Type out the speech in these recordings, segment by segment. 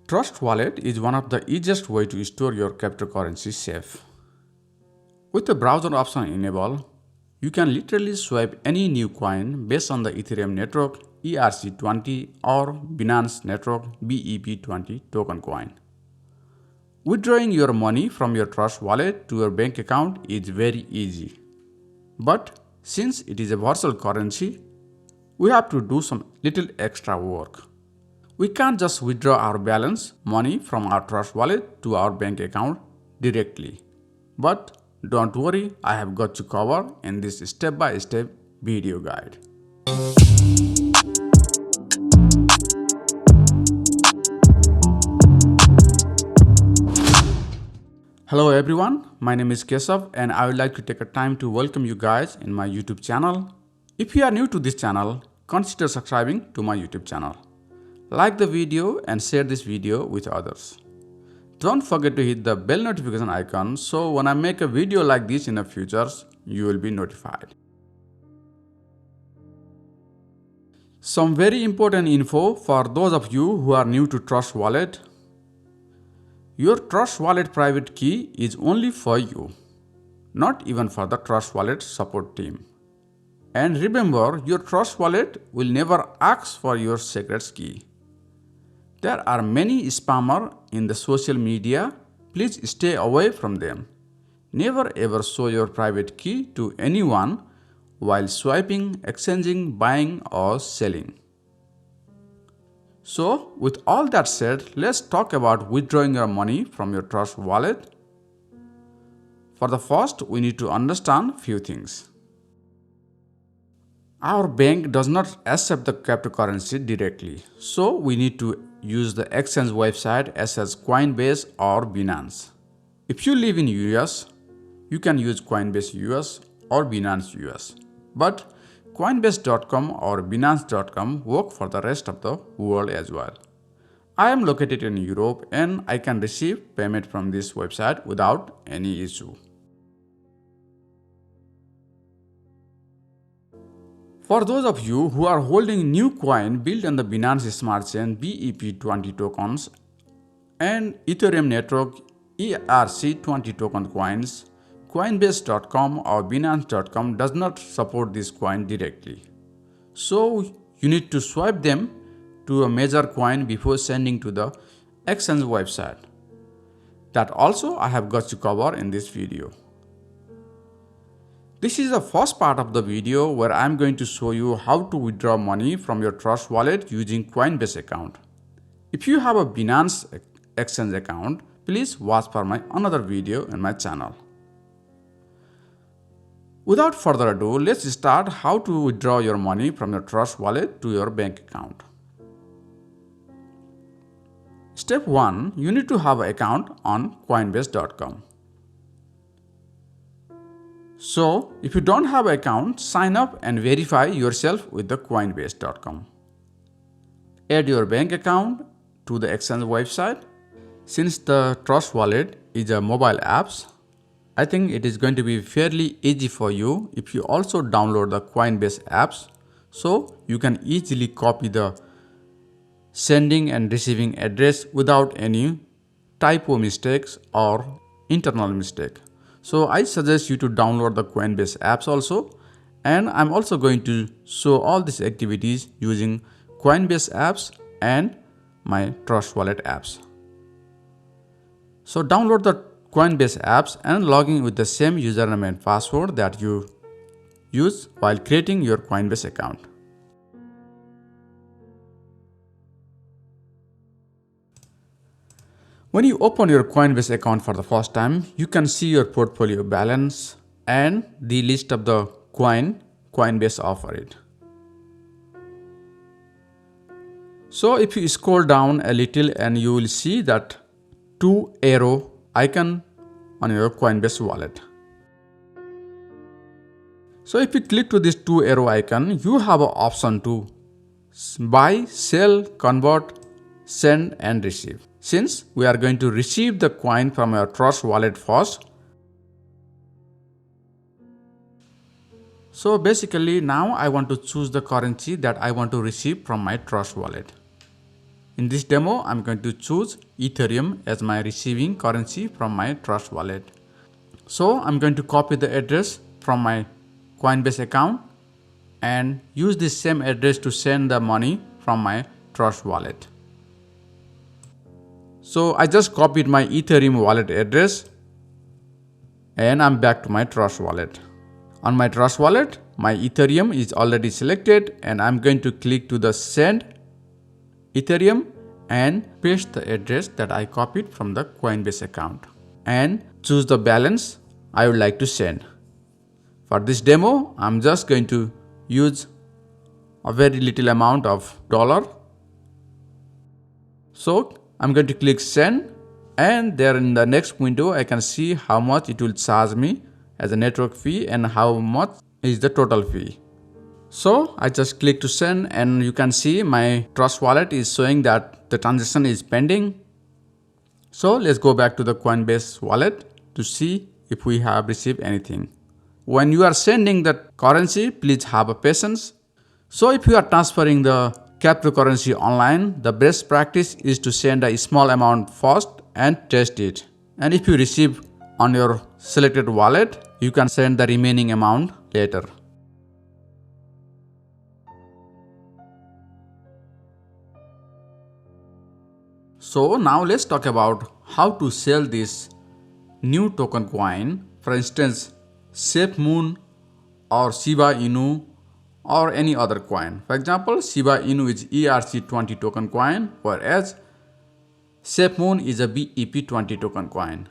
Trust Wallet is one of the easiest way to store your cryptocurrency safe. With the browser option enabled, you can literally swipe any new coin based on the Ethereum network ERC20 or Binance network BEP20 token coin. Withdrawing your money from your Trust Wallet to your bank account is very easy. But since it is a virtual currency, we have to do some little extra work. We can't just withdraw our balance money from our Trust Wallet to our bank account directly. But don't worry, I have got you covered in this step-by-step video guide. Hello everyone, my name is Kesav and I would like to take a time to welcome you guys in my YouTube channel. If you are new to this channel, consider subscribing to my YouTube channel. Like the video and share this video with others. Don't forget to hit the bell notification icon so when I make a video like this in the future, you will be notified. Some very important info for those of you who are new to Trust Wallet. Your Trust Wallet private key is only for you, not even for the Trust Wallet support team. And remember, your Trust Wallet will never ask for your secret key. There are many spammers in the social media. Please stay away from them. Never ever show your private key to anyone while swiping, exchanging, buying or selling. So, with all that said, let's talk about withdrawing your money from your Trust Wallet. For the first, we need to understand few things. Our bank does not accept the cryptocurrency directly, so we need to use the exchange website such as Coinbase or Binance. If you live in US, you can use Coinbase US or Binance US. But Coinbase.com or Binance.com work for the rest of the world as well. I am located in Europe and I can receive payment from this website without any issue. For those of you who are holding new coin built on the Binance Smart Chain BEP20 tokens and Ethereum network ERC20 token coins, Coinbase.com or Binance.com does not support this coin directly. So you need to swipe them to a major coin before sending to the exchange website. That also I have got you covered in this video. This is the first part of the video where I am going to show you how to withdraw money from your Trust Wallet using Coinbase account. If you have a Binance exchange account, please watch for my another video in my channel. Without further ado, let's start how to withdraw your money from your Trust Wallet to your bank account. Step 1. You need to have an account on Coinbase.com. So, if you don't have an account, sign up and verify yourself with the Coinbase.com. Add your bank account to the exchange website. Since the Trust Wallet is a mobile app, I think it is going to be fairly easy for you if you also download the Coinbase apps, so you can easily copy the sending and receiving address without any typo mistakes or internal mistake. So I suggest you to download the Coinbase apps also, and I'm also going to show all these activities using Coinbase apps and my Trust Wallet apps. So download the Coinbase apps and log in with the same username and password that you use while creating your Coinbase account. When you open your Coinbase account for the first time, you can see your portfolio balance and the list of the coin Coinbase offered. So if you scroll down a little and you will see that 2 arrow icon on your Coinbase wallet. So if you click to this 2 arrow icon, you have an option to buy, sell, convert, send and receive. Since we are going to receive the coin from your Trust Wallet first, so basically now I want to choose the currency that I want to receive from my Trust Wallet. In this demo, I'm going to choose Ethereum as my receiving currency from my Trust wallet. So I'm going to copy the address from my Coinbase account and use this same address to send the money from my Trust wallet. So I just copied my Ethereum wallet address and I'm back to my Trust wallet. On my Trust wallet, my Ethereum is already selected and I'm going to click to the send Ethereum and paste the address that I copied from the Coinbase account and choose the balance I would like to send. For this demo, I'm just going to use a very little amount of dollar. So I'm going to click send, and there in the next window I can see how much it will charge me as a network fee and how much is the total fee. So I just click to send and you can see my Trust wallet is showing that the transaction is pending. So let's go back to the Coinbase wallet to see if we have received anything. When you are sending that currency, please have a patience. So if you are transferring the cryptocurrency online, the best practice is to send a small amount first and test it. And if you receive on your selected wallet, you can send the remaining amount later. So now let's talk about how to sell this new token coin. For instance, SafeMoon or Shiba Inu or any other coin. For example, Shiba Inu is ERC20 token coin, whereas SafeMoon is a BEP20 token coin.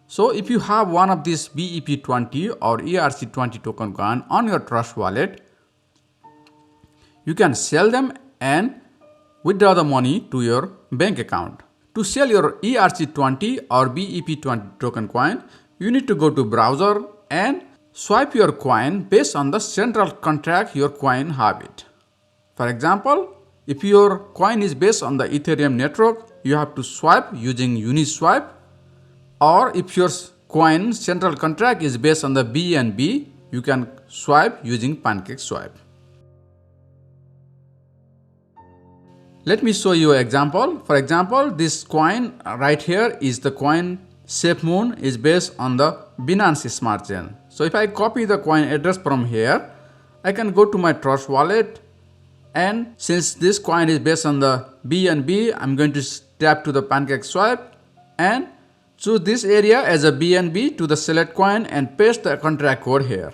So if you have one of these BEP20 or ERC20 token coin on your Trust wallet, you can sell them and withdraw the money to your bank account. To sell your ERC20 or BEP20 token coin, you need to go to browser and swipe your coin based on the central contract your coin have it. For example, if your coin is based on the Ethereum network, you have to swipe using Uniswap, or if your coin central contract is based on the BNB, you can swipe using PancakeSwap. Let me show you an example. For example, this coin right here is the coin SafeMoon is based on the Binance Smart Chain. So if I copy the coin address from here, I can go to my Trust wallet, and since this coin is based on the BNB, I'm going to tap to the PancakeSwap and choose this area as a BNB to the select coin and paste the contract code here.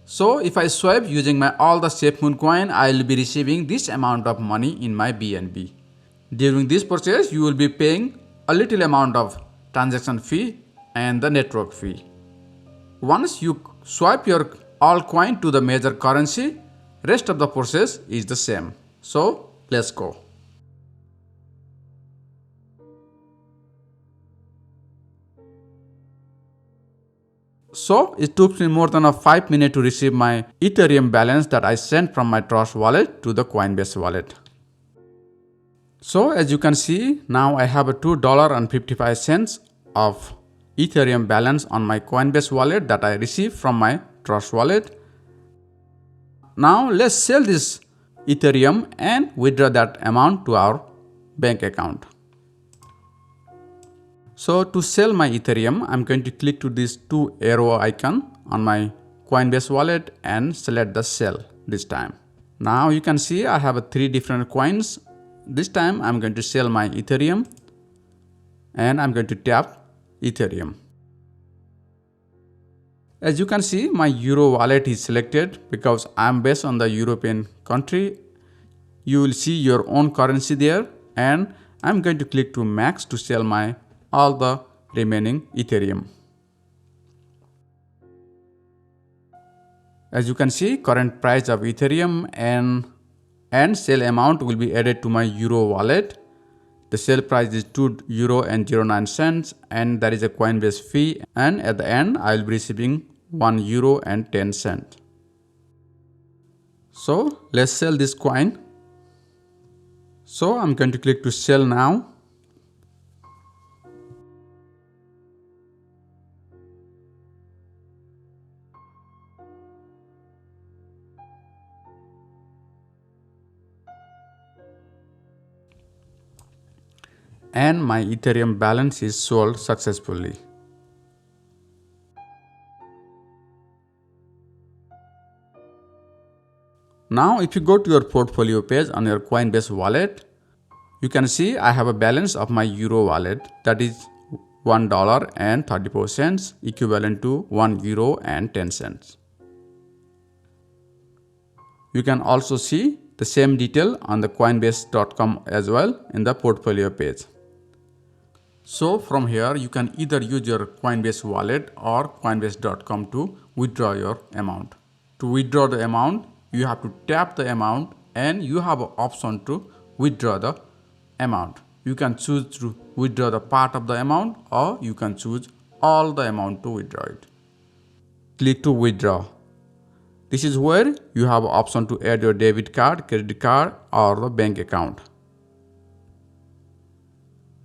So if I swipe using all the SafeMoon coin, I will be receiving this amount of money in my BNB. During this process, you will be paying a little amount of transaction fee and the network fee. Once you swipe your all coin to the major currency, rest of the process is the same. So let's go. So it took me more than 5 minutes to receive my Ethereum balance that I sent from my Trust wallet to the Coinbase wallet. So as you can see, now I have a $2.55 of Ethereum balance on my Coinbase wallet that I received from my Trust wallet. Now let's sell this Ethereum and withdraw that amount to our bank account. So to sell my Ethereum, I'm going to click to this 2 arrow icon on my Coinbase wallet and select the sell this time. Now you can see I have 3 different coins. This time I'm going to sell my Ethereum and I'm going to tap Ethereum. As you can see, my Euro wallet is selected because I'm based on the European country. You will see your own currency there, and I'm going to click to max to sell my all the remaining Ethereum. As you can see, current price of Ethereum and sale amount will be added to my Euro wallet. The sale price is €2.09 and there is a Coinbase fee, and at the end I will be receiving €1.10. So let's sell this coin. So I'm going to click to sell now. and my Ethereum balance is sold successfully. Now if you go to your portfolio page on your Coinbase wallet, you can see I have a balance of my Euro wallet, that is $1.34, equivalent to €1.10. You can also see the same detail on the coinbase.com as well in the portfolio page. So from here you can either use your Coinbase wallet or coinbase.com to withdraw your amount. To withdraw the amount, you have to tap the amount and you have an option to withdraw the amount. You can choose to withdraw the part of the amount or you can choose all the amount to withdraw it. Click to withdraw. This is where you have an option to add your debit card, credit card or the bank account.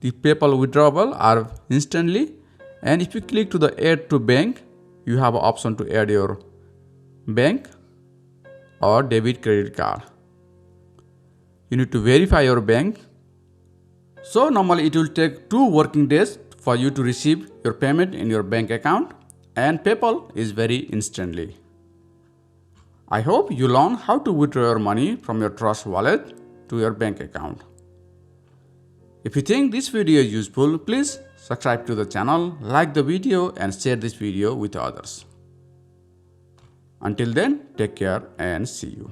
The PayPal withdrawal are instantly, and if you click to the add to bank, you have an option to add your bank or debit credit card. You need to verify your bank. So normally it will take 2 working days for you to receive your payment in your bank account, and PayPal is very instantly. I hope you learn how to withdraw your money from your Trust wallet to your bank account. If you think this video is useful, please subscribe to the channel, like the video and share this video with others. Until then, take care and see you.